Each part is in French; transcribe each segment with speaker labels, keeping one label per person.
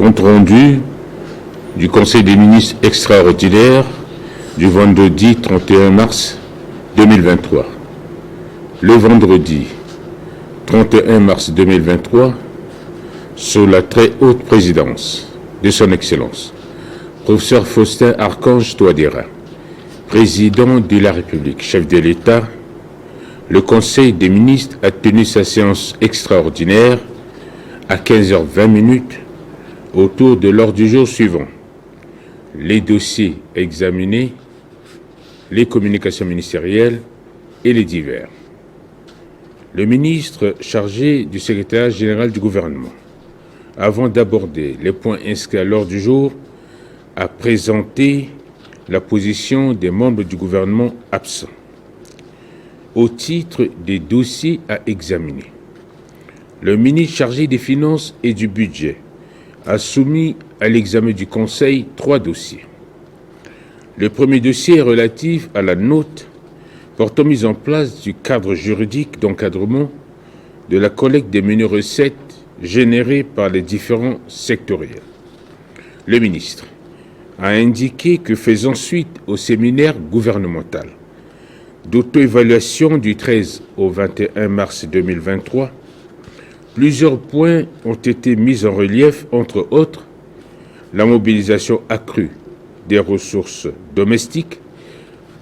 Speaker 1: Compte rendu du Conseil des ministres extraordinaire du vendredi 31 mars 2023. Le vendredi 31 mars 2023, sous la très haute présidence de son Excellence, professeur Faustin Archange Touadéra, président de la République, chef de l'État, le Conseil des ministres a tenu sa séance extraordinaire à 15h20 autour de l'ordre du jour suivant: les dossiers examinés, les communications ministérielles et les divers. Le ministre chargé du secrétariat général du gouvernement, avant d'aborder les points inscrits à l'ordre du jour, a présenté la position des membres du gouvernement absents au titre des dossiers à examiner. Le ministre chargé des Finances et du Budget a soumis à l'examen du Conseil 3 dossiers. Le premier dossier est relatif à la note portant mise en place du cadre juridique d'encadrement de la collecte des menues recettes générées par les différents sectoriels. Le ministre a indiqué que faisant suite au séminaire gouvernemental d'auto-évaluation du 13 au 21 mars 2023, plusieurs points ont été mis en relief, entre autres la mobilisation accrue des ressources domestiques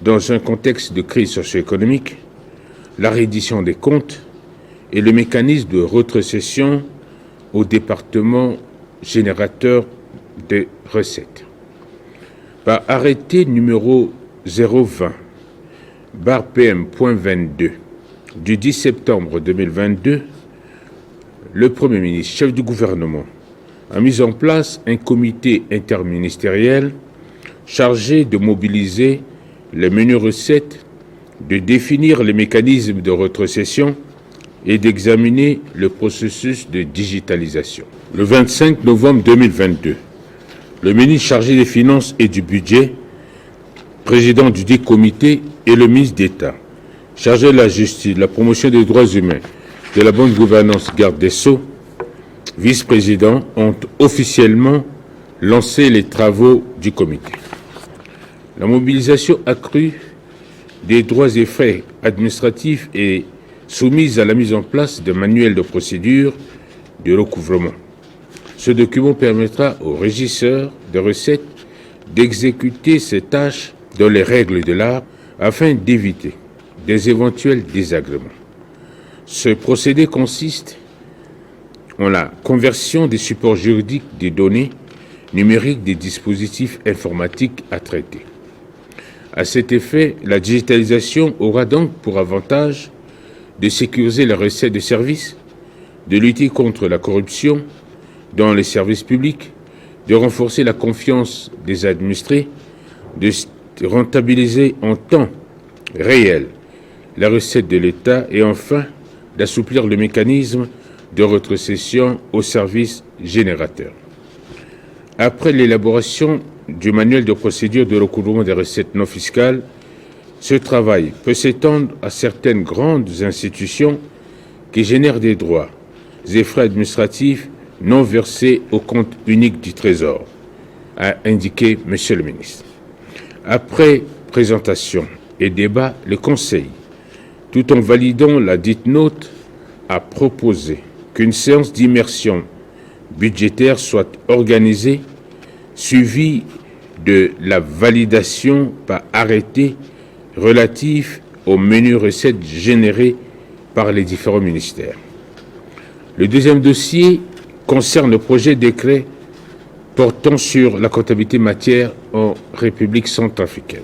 Speaker 1: dans un contexte de crise socio-économique, la reddition des comptes et le mécanisme de rétrocession au département générateur de recettes. Par arrêté numéro 020/PM.22 du 10 septembre 2022, le Premier ministre, chef du gouvernement, a mis en place un comité interministériel chargé de mobiliser les menues recettes, de définir les mécanismes de rétrocession et d'examiner le processus de digitalisation. Le 25 novembre 2022, le ministre chargé des Finances et du Budget, président du dit comité, et le ministre d'État chargé de la justice, de la promotion des droits humains, de la bonne gouvernance, garde des Sceaux, vice-président, ont officiellement lancé les travaux du comité. La mobilisation accrue des droits et frais administratifs est soumise à la mise en place d'un manuel de procédure de recouvrement. Ce document permettra aux régisseurs de recettes d'exécuter ces tâches dans les règles de l'art afin d'éviter des éventuels désagréments. Ce procédé consiste en la conversion des supports juridiques des données numériques des dispositifs informatiques à traiter. À cet effet, la digitalisation aura donc pour avantage de sécuriser les recettes de services, de lutter contre la corruption dans les services publics, de renforcer la confiance des administrés, de rentabiliser en temps réel la recette de l'État et enfin d'assouplir le mécanisme de rétrocession aux services générateurs. Après l'élaboration du manuel de procédure de recouvrement des recettes non fiscales, ce travail peut s'étendre à certaines grandes institutions qui génèrent des droits et frais administratifs non versés au compte unique du Trésor, a indiqué M. le ministre. Après présentation et débat, le Conseil, tout en validant la dite note, a proposé qu'une séance d'immersion budgétaire soit organisée, suivie de la validation par arrêté relatif aux menues recettes générées par les différents ministères. Le deuxième dossier concerne le projet de décret portant sur la comptabilité matière en République centrafricaine.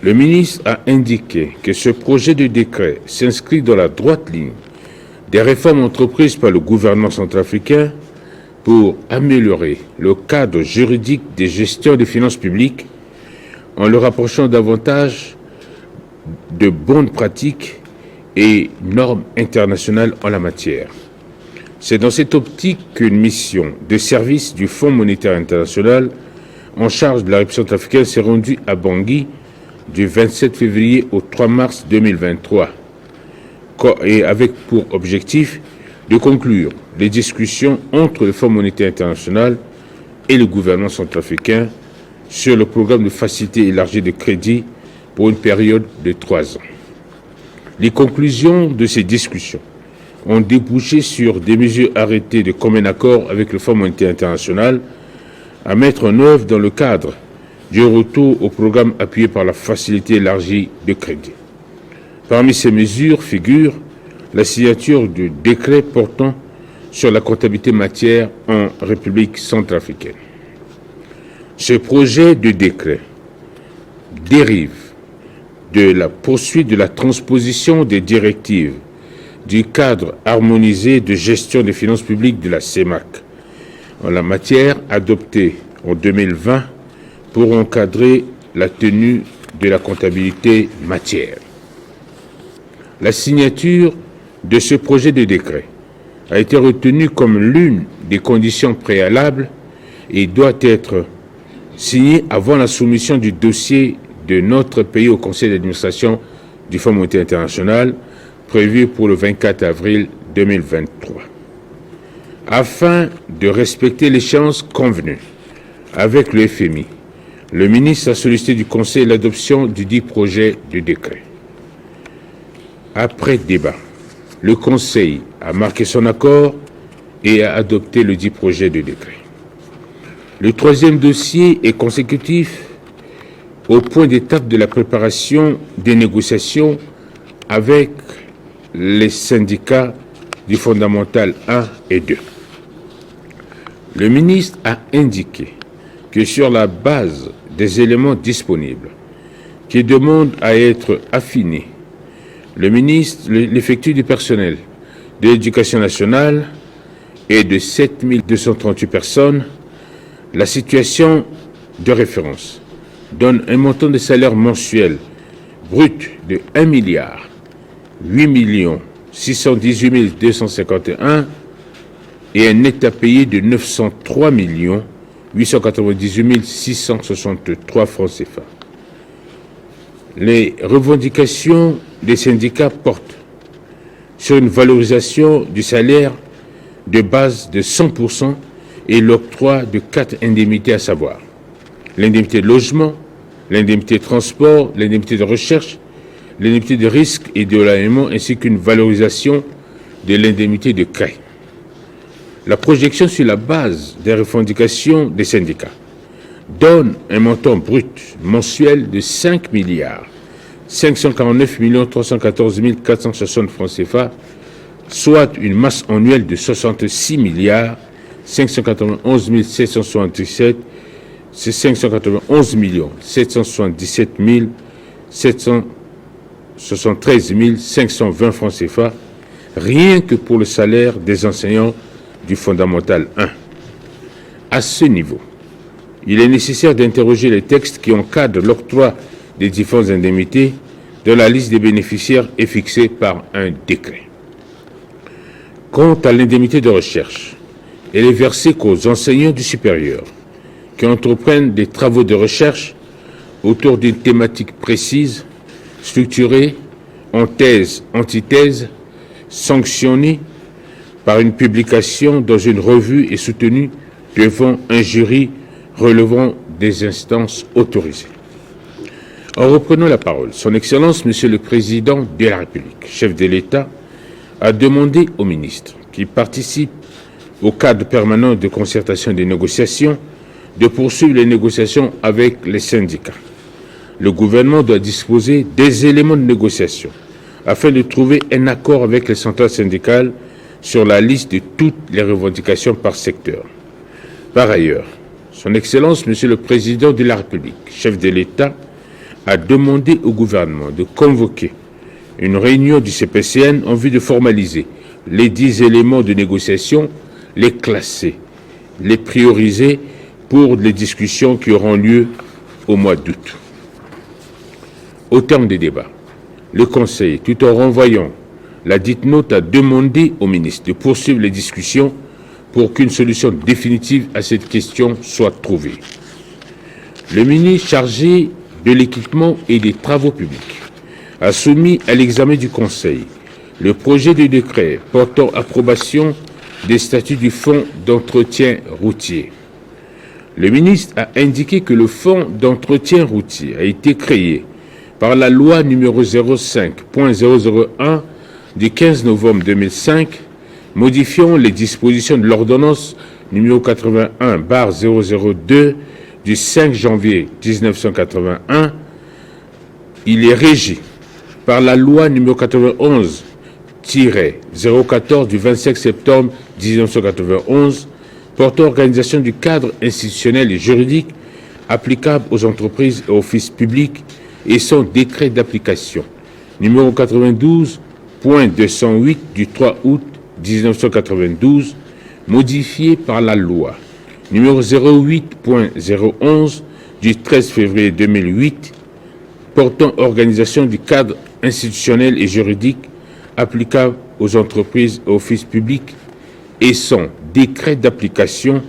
Speaker 1: Le ministre a indiqué que ce projet de décret s'inscrit dans la droite ligne des réformes entreprises par le gouvernement centrafricain pour améliorer le cadre juridique des gestions des finances publiques en le rapprochant davantage de bonnes pratiques et normes internationales en la matière. C'est dans cette optique qu'une mission de service du Fonds monétaire international en charge de la République centrafricaine s'est rendue à Bangui du 27 février au 3 mars 2023 et avec pour objectif de conclure les discussions entre le Fonds monétaire international et le gouvernement centrafricain sur le programme de facilité élargie de crédit pour une période de 3 ans. Les conclusions de ces discussions ont débouché sur des mesures arrêtées de commun accord avec le Fonds monétaire international à mettre en œuvre dans le cadre du retour au programme appuyé par la facilité élargie de crédit. Parmi ces mesures figure la signature du décret portant sur la comptabilité matière en République centrafricaine. Ce projet de décret dérive de la poursuite de la transposition des directives du cadre harmonisé de gestion des finances publiques de la CEMAC en la matière, adoptée en 2020 pour encadrer la tenue de la comptabilité matière. La signature de ce projet de décret a été retenue comme l'une des conditions préalables et doit être signée avant la soumission du dossier de notre pays au Conseil d'administration du Fonds monétaire international, prévu pour le 24 avril 2023. Afin de respecter l'échéance convenue avec le FMI, le ministre a sollicité du Conseil l'adoption du dit projet de décret. Après débat, le Conseil a marqué son accord et a adopté le dit projet de décret. Le troisième dossier est consécutif au point d'étape de la préparation des négociations avec les syndicats du fondamental 1 et 2. Le ministre a indiqué que sur la base des éléments disponibles qui demandent à être affinés, le ministre, l'effectif du personnel de l'Éducation nationale est de 7 238 personnes. La situation de référence donne un montant de salaire mensuel brut de 1 milliard 8 618 251 et un net à payer de 903 898 663 francs CFA. Les revendications des syndicats portent sur une valorisation du salaire de base de 100% et l'octroi de 4 indemnités, à savoir l'indemnité de logement, l'indemnité de transport, l'indemnité de recherche, l'indemnité de risque et de l'éloignement, ainsi qu'une valorisation de l'indemnité de CREI. La projection sur la base des revendications des syndicats donne un montant brut mensuel de 5 milliards 549 314 460 francs CFA, soit une masse annuelle de 66 milliards 591 777, c'est 591 777 773 520 francs CFA, rien que pour le salaire des enseignants du fondamental 1. À ce niveau, il est nécessaire d'interroger les textes qui encadrent l'octroi des différentes indemnités dont la liste des bénéficiaires est fixée par un décret. Quant à l'indemnité de recherche, elle est versée qu'aux enseignants du supérieur qui entreprennent des travaux de recherche autour d'une thématique précise, structurée en thèse, antithèse, sanctionnée par une publication dans une revue et soutenue devant un jury relevant des instances autorisées. En reprenant la parole, Son Excellence, Monsieur le Président de la République, chef de l'État, a demandé au ministre qui participe au cadre permanent de concertation et de négociations de poursuivre les négociations avec les syndicats. Le gouvernement doit disposer des éléments de négociation afin de trouver un accord avec les centrales syndicales sur la liste de toutes les revendications par secteur. Par ailleurs, Son Excellence, Monsieur le Président de la République, chef de l'État, a demandé au gouvernement de convoquer une réunion du CPCN en vue de formaliser les 10 éléments de négociation, les classer, les prioriser pour les discussions qui auront lieu au mois d'août. Au terme des débats, le Conseil, tout en renvoyant la dite note, a demandé au ministre de poursuivre les discussions pour qu'une solution définitive à cette question soit trouvée. Le ministre chargé de l'équipement et des travaux publics a soumis à l'examen du Conseil le projet de décret portant approbation des statuts du Fonds d'entretien routier. Le ministre a indiqué que le Fonds d'entretien routier a été créé par la loi numéro 05.001 du 15 novembre 2005, modifiant les dispositions de l'ordonnance numéro 81/002 du 5 janvier 1981. Il est régi par la loi numéro 91-014 du 25 septembre 1991 portant organisation du cadre institutionnel et juridique applicable aux entreprises et offices publics et son décret d'application numéro 92.208 du 3 août 1992, modifié par la loi numéro 08.011 du 13 février 2008 portant organisation du cadre institutionnel et juridique applicable aux entreprises et offices publics et son décret d'application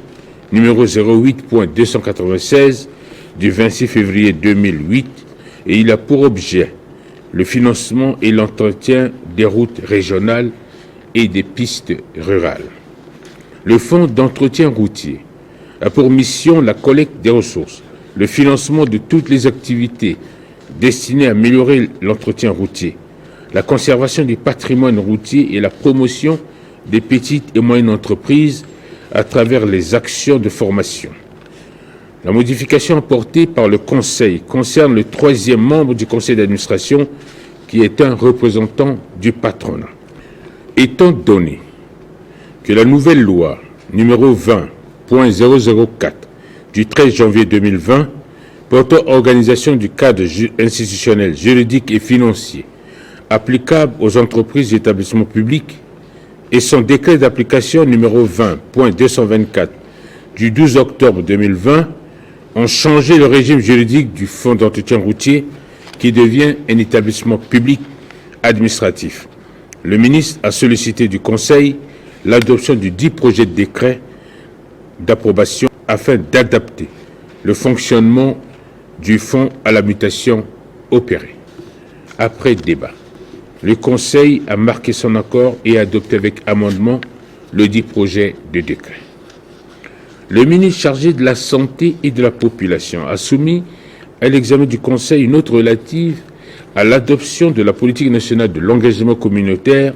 Speaker 1: numéro 08.296 du 26 février 2008, et il a pour objet le financement et l'entretien des routes régionales et des pistes rurales. Le Fonds d'entretien routier a pour mission la collecte des ressources, le financement de toutes les activités destinées à améliorer l'entretien routier, la conservation du patrimoine routier et la promotion des petites et moyennes entreprises à travers les actions de formation. La modification apportée par le Conseil concerne le troisième membre du Conseil d'administration qui est un représentant du patronat. Étant donné que la nouvelle loi numéro 20.004 du 13 janvier 2020 portant organisation du cadre institutionnel, juridique et financier applicable aux entreprises et établissements publics et son décret d'application numéro 20.224 du 12 octobre 2020 ont changé le régime juridique du Fonds d'entretien routier qui devient un établissement public administratif. Le ministre a sollicité du Conseil l'adoption du dit projet de décret d'approbation afin d'adapter le fonctionnement du fonds à la mutation opérée. Après débat, le Conseil a marqué son accord et a adopté avec amendement le dit projet de décret. Le ministre chargé de la Santé et de la Population a soumis à l'examen du Conseil une note relative à l'adoption de la politique nationale de l'engagement communautaire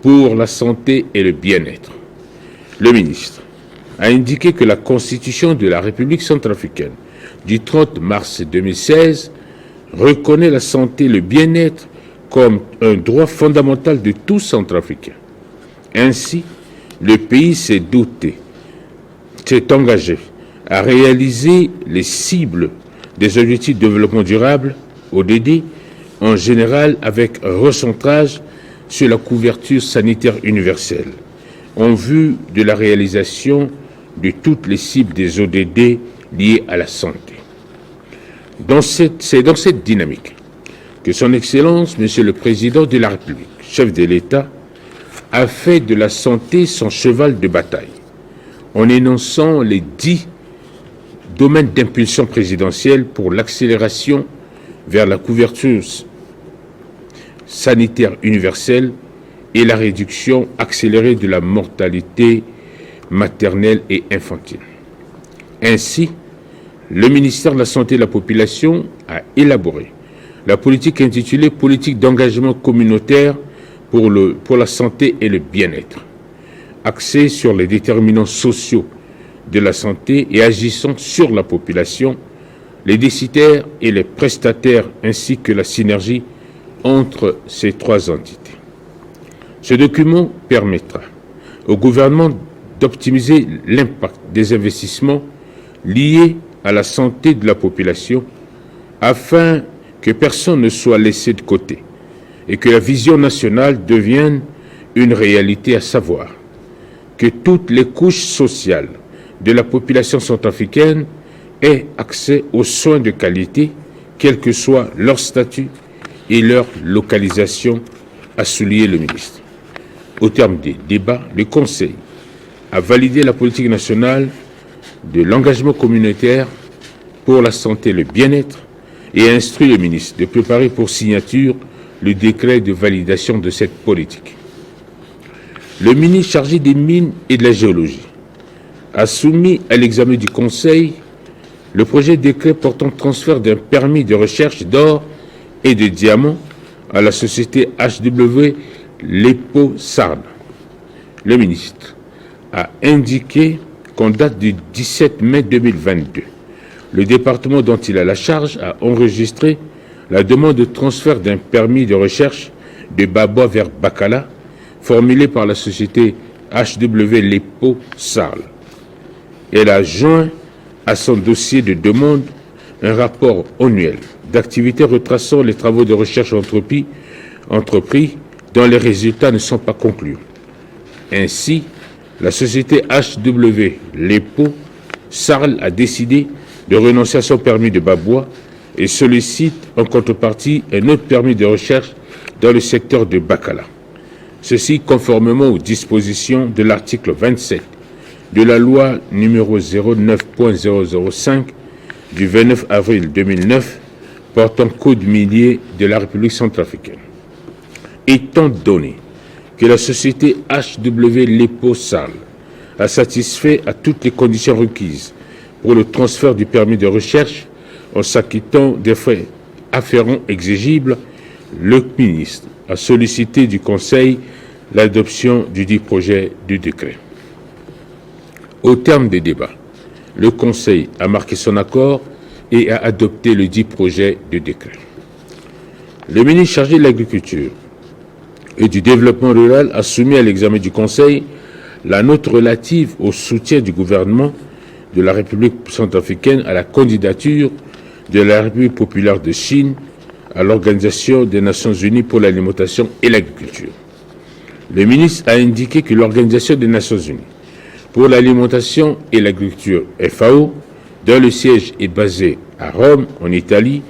Speaker 1: pour la santé et le bien-être. Le ministre a indiqué que la Constitution de la République centrafricaine du 30 mars 2016 reconnaît la santé et le bien-être comme un droit fondamental de tout Centrafricain. Ainsi, le pays s'est engagé à réaliser les cibles des objectifs de développement durable, ODD, en général avec un recentrage sur la couverture sanitaire universelle, en vue de la réalisation de toutes les cibles des ODD liées à la santé. C'est dans cette dynamique que Son Excellence, Monsieur le Président de la République, chef de l'État, a fait de la santé son cheval de bataille, en énonçant les 10 domaines d'impulsion présidentielle pour l'accélération vers la couverture sanitaire universelle et la réduction accélérée de la mortalité maternelle et infantile. Ainsi, le ministère de la Santé et de la Population a élaboré la politique intitulée « Politique d'engagement communautaire pour la santé et le bien-être », axée sur les déterminants sociaux de la santé et agissant sur la population, les décideurs et les prestataires, ainsi que la synergie entre ces trois entités. Ce document permettra au gouvernement d'optimiser l'impact des investissements liés à la santé de la population afin que personne ne soit laissé de côté et que la vision nationale devienne une réalité, à savoir que toutes les couches sociales de la population centrafricaine aient accès aux soins de qualité, quel que soit leur statut et leur localisation, a souligné le ministre. Au terme des débats, le Conseil a validé la politique nationale de l'engagement communautaire pour la santé et le bien-être et a instruit le ministre de préparer pour signature le décret de validation de cette politique. Le ministre chargé des Mines et de la Géologie a soumis à l'examen du Conseil le projet de décret portant transfert d'un permis de recherche d'or et de diamants à la société HW Lepo Sarl. Le ministre a indiqué qu'en date du 17 mai 2022, le département dont il a la charge a enregistré la demande de transfert d'un permis de recherche de Babwa vers Bakala, formulée par la société HW Lepo Sarl. Elle a joint à son dossier de demande un rapport annuel d'activité retraçant les travaux de recherche entrepris dont les résultats ne sont pas conclus. Ainsi, la société HW Lepo Sarl a décidé de renoncer à son permis de Babwa et sollicite en contrepartie un autre permis de recherche dans le secteur de Bakala. Ceci conformément aux dispositions de l'article 27 de la loi numéro 09.005 du 29 avril 2009 portant code minier de la République centrafricaine. Étant donné que la société HW Lepo Sarl a satisfait à toutes les conditions requises pour le transfert du permis de recherche en s'acquittant des frais afférents exigibles, le ministre a sollicité du Conseil l'adoption du dit projet de décret. Au terme des débats, le Conseil a marqué son accord et a adopté le dit projet de décret. Le ministre chargé de l'Agriculture et du Développement rural a soumis à l'examen du Conseil la note relative au soutien du gouvernement de la République centrafricaine à la candidature de la République populaire de Chine à l'Organisation des Nations Unies pour l'alimentation et l'agriculture. Le ministre a indiqué que l'Organisation des Nations Unies pour l'alimentation et l'agriculture, FAO, dont le siège est basé à Rome, en Italie,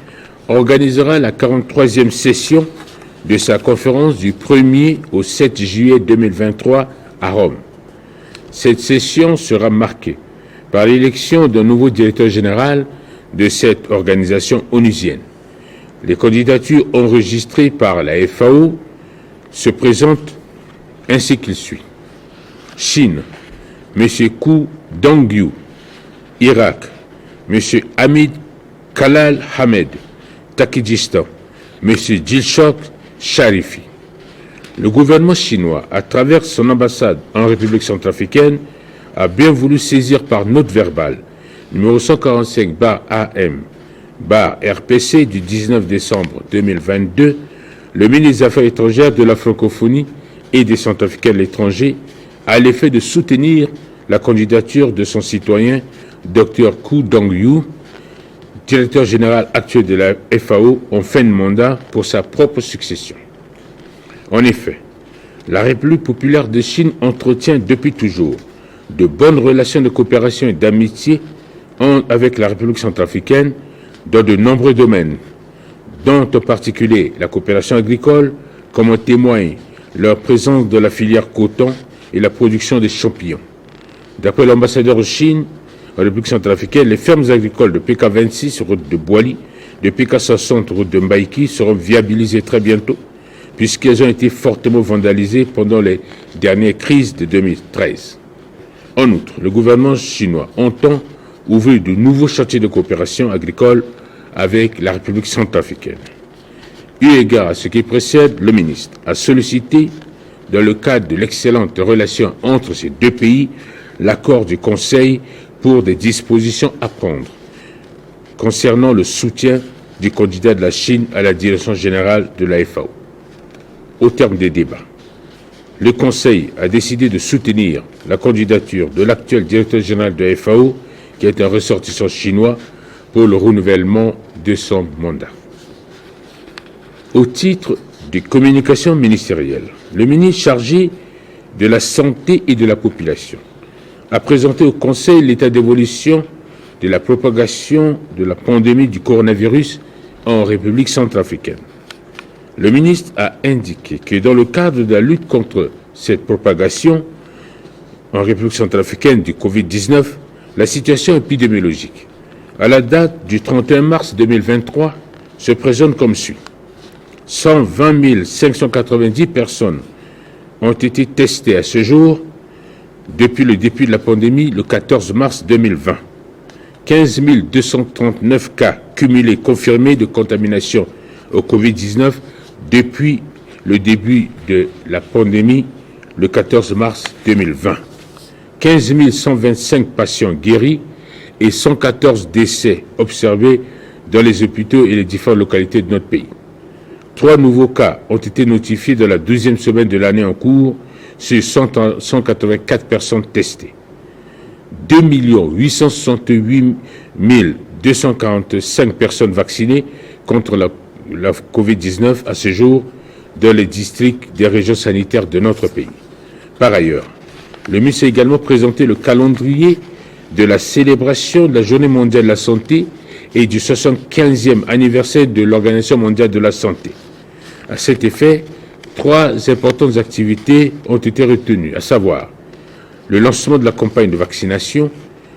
Speaker 1: organisera la 43e session de sa conférence du 1er au 7 juillet 2023 à Rome. Cette session sera marquée par l'élection d'un nouveau directeur général de cette organisation onusienne. Les candidatures enregistrées par la FAO se présentent ainsi qu'il suit. Chine, M. Kou Dongyu. Irak, M. Hamid Kalal Hamed. Takidistan, M. Dilshok Sharifi. Le gouvernement chinois, à travers son ambassade en République centrafricaine, a bien voulu saisir par note verbale numéro 145/AM/RPC du 19 décembre 2022, le ministre des Affaires étrangères de la francophonie et des Centrafricains de l'étranger à l'effet de soutenir la candidature de son citoyen Dr Kou Dongyu, directeur général actuel de la FAO en fin de mandat pour sa propre succession. En effet, la République populaire de Chine entretient depuis toujours de bonnes relations de coopération et d'amitié avec la République centrafricaine dans de nombreux domaines, dont en particulier la coopération agricole, comme en témoigne leur présence dans la filière coton et la production des champignons. D'après l'ambassadeur de Chine en République centrafricaine, les fermes agricoles de PK26, route de Boili, de PK60, route de Mbaïki, seront viabilisées très bientôt, puisqu'elles ont été fortement vandalisées pendant les dernières crises de 2013. En outre, le gouvernement chinois entend ouvrir de nouveaux chantiers de coopération agricole avec la République centrafricaine. Eu égard à ce qui précède, le ministre a sollicité, dans le cadre de l'excellente relation entre ces deux pays, l'accord du Conseil pour des dispositions à prendre concernant le soutien du candidat de la Chine à la direction générale de la FAO. Au terme des débats, le Conseil a décidé de soutenir la candidature de l'actuel directeur général de la FAO, qui est un ressortissant chinois, pour le renouvellement de son mandat. Au titre des communications ministérielles, le ministre chargé de la Santé et de la Population a présenté au Conseil l'état d'évolution de la propagation de la pandémie du coronavirus en République centrafricaine. Le ministre a indiqué que dans le cadre de la lutte contre cette propagation en République centrafricaine du Covid-19, la situation épidémiologique, à la date du 31 mars 2023, se présente comme suit. 120 590 personnes ont été testées à ce jour depuis le début de la pandémie le 14 mars 2020. 15 239 cas cumulés confirmés de contamination au Covid-19 depuis le début de la pandémie le 14 mars 2020. 15 125 patients guéris et 114 décès observés dans les hôpitaux et les différentes localités de notre pays. 3 nouveaux cas ont été notifiés dans la 12e semaine de l'année en cours sur 184 personnes testées. 2 868 245 personnes vaccinées contre la Covid-19 à ce jour dans les districts des régions sanitaires de notre pays. Par ailleurs, le ministre a également présenté le calendrier de la célébration de la Journée mondiale de la santé et du 75e anniversaire de l'Organisation mondiale de la santé. À cet effet, 3 importantes activités ont été retenues, à savoir le lancement de la campagne de vaccination,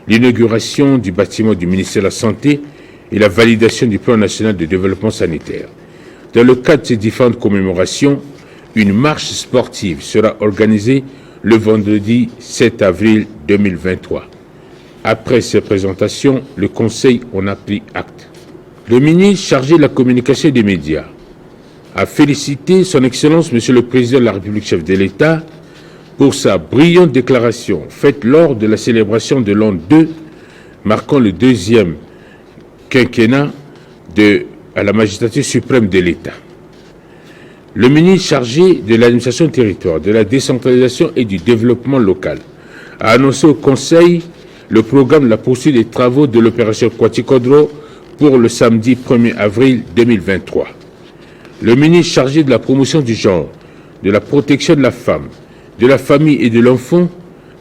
Speaker 1: l'inauguration du bâtiment du ministère de la Santé et la validation du plan national de développement sanitaire. Dans le cadre de ces différentes commémorations, une marche sportive sera organisée le vendredi 7 avril 2023. Après ces présentations, le Conseil en a pris acte. Le ministre chargé de la communication et des médias a félicité son Excellence, Monsieur le Président de la République, chef de l'État, pour sa brillante déclaration faite lors de la célébration de l'an 2, marquant le 2e quinquennat à la magistrature suprême de l'État. Le ministre chargé de l'administration du territoire, de la décentralisation et du développement local a annoncé au Conseil le programme de la poursuite des travaux de l'opération Quatikodro pour le samedi 1er avril 2023. Le ministre chargé de la promotion du genre, de la protection de la femme, de la famille et de l'enfant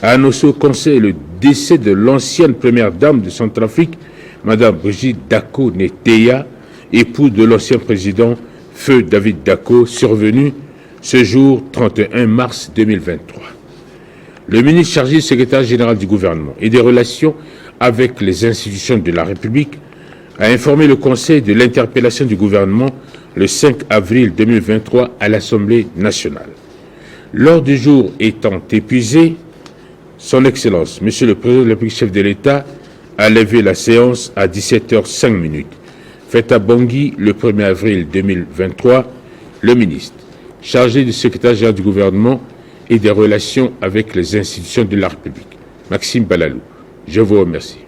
Speaker 1: a annoncé au Conseil le décès de l'ancienne première dame de Centrafrique, Mme Brigitte Dacko Neteya, épouse de l'ancien président Feu David Dacko, survenu ce jour 31 mars 2023. Le ministre chargé du secrétaire général du gouvernement et des relations avec les institutions de la République a informé le Conseil de l'interpellation du gouvernement le 5 avril 2023 à l'Assemblée nationale. L'ordre du jour étant épuisé, Son Excellence, Monsieur le Président de la République, chef de l'État, a levé la séance à 17h05. Faite à Bangui le 1er avril 2023, le ministre chargé du secrétaire général du gouvernement et des relations avec les institutions de la République, Maxime Balalou. Je vous remercie.